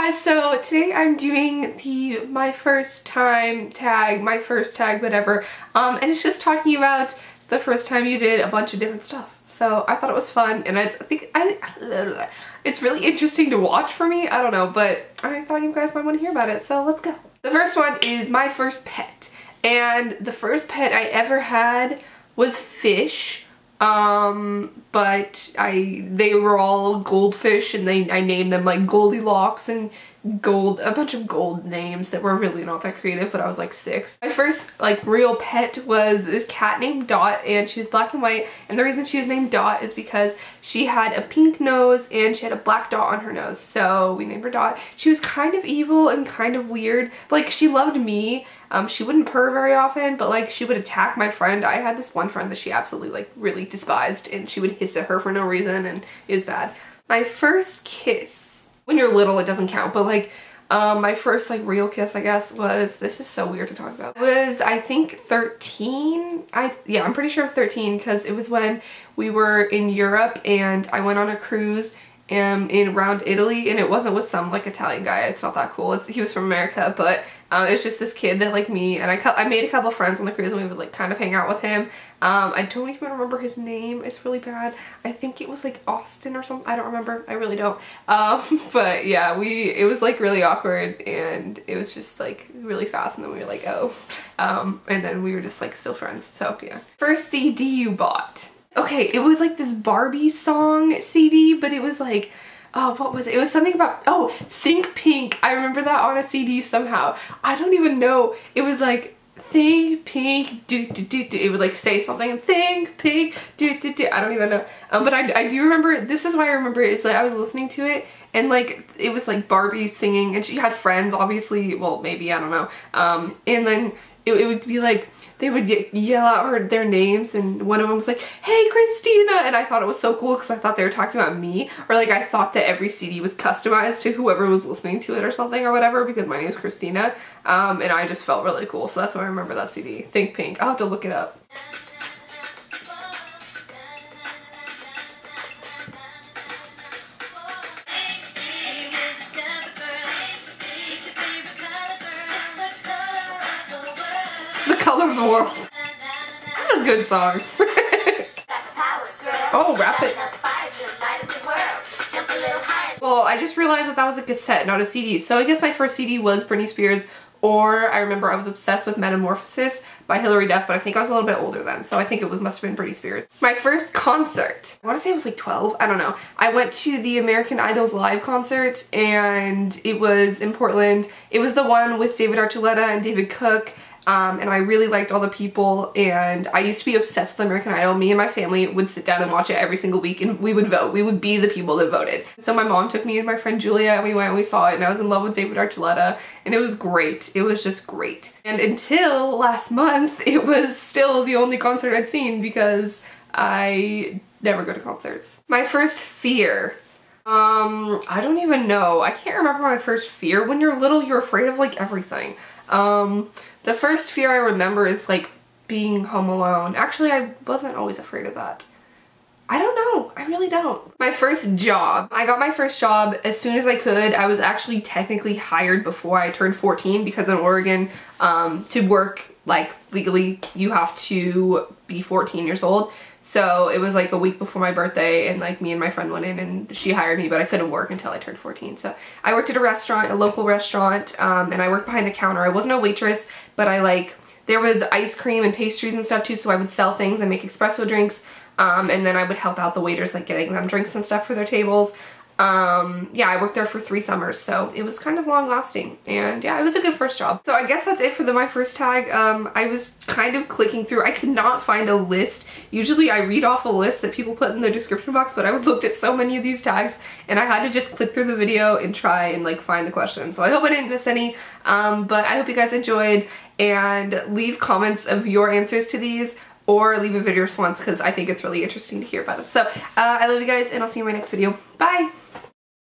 guys, so today I'm doing the my first tag, whatever, and it's just talking about the first time you did a bunch of different stuff. So I thought it was fun, and it's really interesting to watch for me. I don't know, but I thought you guys might want to hear about it, so let's go. The first one is my first pet, and the first pet I ever had was fish. But they were all goldfish, and I named them like Goldilocks and a bunch of gold names that were really not that creative, but I was like 6. My first like real pet was this cat named Dot, and she was black and white, and the reason she was named Dot is because she had a pink nose and she had a black dot on her nose, so we named her Dot. She was kind of evil and kind of weird, but like she loved me. She wouldn't purr very often, but like she would attack my friend. I had this one friend that she absolutely like really despised, and she would hiss at her for no reason, and it was bad. My first kiss, when you're little it doesn't count, but like my first like real kiss, I guess, was, this is so weird to talk about, was I think 13. Yeah, I'm pretty sure it was 13, because it was when we were in Europe and I went on a cruise around Italy, and it wasn't with some like Italian guy. It's not that cool. He was from America, but it's just this kid that liked me, and I made a couple friends on the cruise, and we would like kind of hang out with him. I don't even remember his name. It's really bad. I think it was like Austin or something. I don't remember. I really don't. But yeah, it was like really awkward, and it was just like really fast, and then we were like, oh. And then we were just like still friends. So yeah. First CD you bought. Okay, it was like this Barbie song CD, but it was like, oh, what was it? It was something about, oh, Think Pink. I remember that on a CD somehow. I don't even know. It was like, Think Pink, do do do do. It would like say something, Think Pink, do do do. I don't even know. But I do remember, this is why I remember it. It's like I was listening to it, and like it was like Barbie singing, and she had friends, obviously. Well, maybe, I don't know. And then it would be like, they would yell out their names, and one of them was like, hey Christina, and I thought it was so cool because I thought they were talking about me, or like I thought that every CD was customized to whoever was listening to it or something or whatever, because my name is Christina, and I just felt really cool, so that's why I remember that CD. Think Pink. I'll have to look it up. The Color of the World. This is a good song. Oh, rap it. Well, I just realized that was a cassette, not a CD. So I guess my first CD was Britney Spears, or I remember I was obsessed with Metamorphosis by Hilary Duff, but I think I was a little bit older then, so I think it must have been Britney Spears. My first concert, I want to say it was like 12, I don't know. I went to the American Idol's live concert, and it was in Portland. It was the one with David Archuleta and David Cook. And I really liked all the people, and I used to be obsessed with American Idol. Me and my family would sit down and watch it every single week, and we would vote. We would be the people that voted. So my mom took me and my friend Julia, and we went and we saw it, and I was in love with David Archuleta, and it was great. It was just great. And until last month, it was still the only concert I'd seen, because I never go to concerts. My first fear. I don't even know. I can't remember my first fear. When you're little, you're afraid of like everything. The first fear I remember is like being home alone. Actually, I wasn't always afraid of that. I don't know. I really don't. My first job. I got my first job as soon as I could. I was actually technically hired before I turned 14, because in Oregon, to work like legally, you have to be 14 years old. So it was like a week before my birthday, and like me and my friend went in and she hired me, but I couldn't work until I turned 14. So I worked at a restaurant, a local restaurant, and I worked behind the counter. I wasn't a waitress, but there was ice cream and pastries and stuff too, so I would sell things and make espresso drinks, and then I would help out the waiters, like getting them drinks and stuff for their tables. Yeah, I worked there for 3 summers, so it was kind of long lasting, and yeah, it was a good first job. So I guess that's it for my first tag. I was kind of clicking through. I could not find a list. Usually I read off a list that people put in the description box, but I looked at so many of these tags, and I had to just click through the video and try and like find the questions. So I hope I didn't miss any, but I hope you guys enjoyed, and leave comments of your answers to these, or leave a video response, because I think it's really interesting to hear about it. So I love you guys, and I'll see you in my next video. Bye!